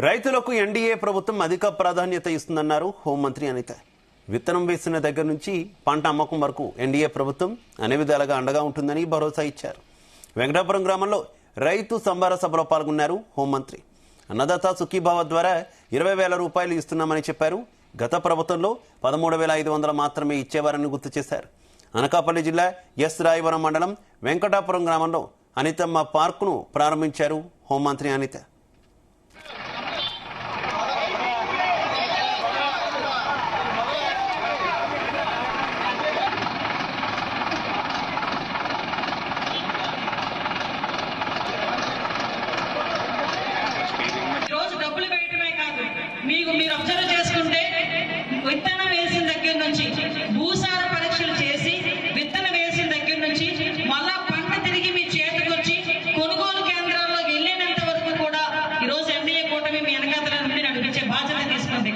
రైతులకు ఎన్డీఏ ప్రభుత్వం అధిక ప్రాధాన్యత ఇస్తుందన్నారు హోంమంత్రి అనిత. విత్తనం వేసిన దగ్గర నుంచి పంట అమ్మకం వరకు ఎన్డీఏ ప్రభుత్వం అన్ని విధాలుగా అండగా ఉంటుందని భరోసా ఇచ్చారు. వెంకటాపురం గ్రామంలో రైతు సంబర సభలో పాల్గొన్నారు హోంమంత్రి. అన్నదాత సుఖీభావ ద్వారా 20,000 రూపాయలు ఇస్తున్నామని చెప్పారు. గత ప్రభుత్వంలో 13,500 మాత్రమే ఇచ్చేవారని గుర్తు చేశారు. అనకాపల్లి జిల్లా ఎస్ రాయవరం మండలం వెంకటాపురం గ్రామంలో అనితమ్మ పార్కును ప్రారంభించారు హోంమంత్రి అనిత. మీరు అబ్జర్వ్ చేసుకుంటే విత్తనం వేసిన దగ్గర నుంచి భూసార పరీక్షలు చేసి విత్తనం వేసిన దగ్గర నుంచి మళ్ళా పంట తిరిగి మీ చేతికి వచ్చి కొనుగోలు కేంద్రాల్లో వెళ్ళేంత వరకు కూడా ఈరోజు ఎన్డీఏ కూటమి మీ వెనకాతల నుండి నడిపించే బాధ్యత తీసుకుంది.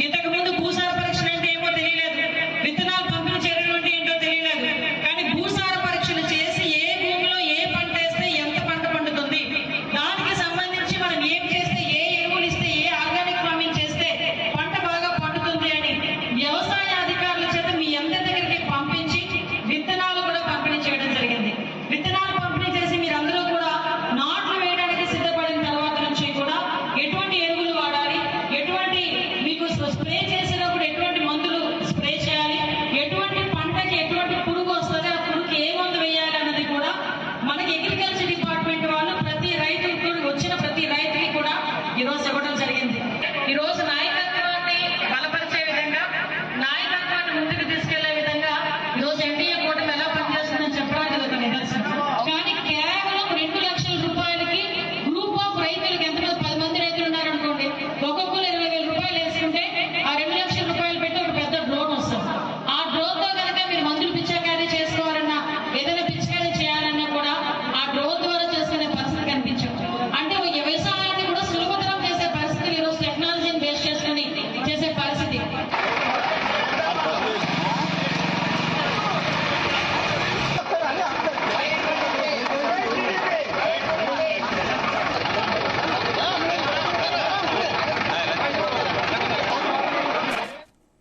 ఇంతకు ముందు భూసార పరీక్షలు అంటే ఏమో తెలియలేదు, విత్తనాలు పంపిణీ చేయడం అంటే ఏంటో తెలియలేదు. కానీ భూసార పరీక్షలు చేసి ఏ భూమిలో ఏ పంట వేస్తే ఎంత పంట పండుతుంది, దానికి సంబంధించి మనం ఏం చేస్తే ఏ ఎరువులు ఇస్తే ఏ ఆర్గానిక్ ఫార్మింగ్ చేస్తే పంట బాగా పండుతుంది అని వ్యవసాయ అధికారుల చేత మీ అందరి దగ్గరికి పంపించి విత్తనాలు కూడా పంపిణీ చేయడం జరిగింది. విత్తనాలు పంపిణీ చేసి మీరందరూ కూడా నాట్లు వేయడానికి సిద్ధపడిన తర్వాత నుంచి కూడా ఎటువంటి ఎరువులు వాడాలి, ఎటువంటి మీకు స్ప్రే చేసినప్పుడు ఎటువంటి మందులు స్ప్రే చేయాలి, ఎటువంటి పంటకి ఎటువంటి పురుగు వస్తుంది, ఆ పురుగుకి ఏ మందు వేయాలి అన్నది కూడా మనకి అగ్రికల్చర్ డిపార్ట్మెంట్ వాళ్ళు ప్రతి రైతుకి వచ్చిన ప్రతి రైతుకి కూడా ఈరోజు ఇవ్వడం జరిగింది. ఈరోజు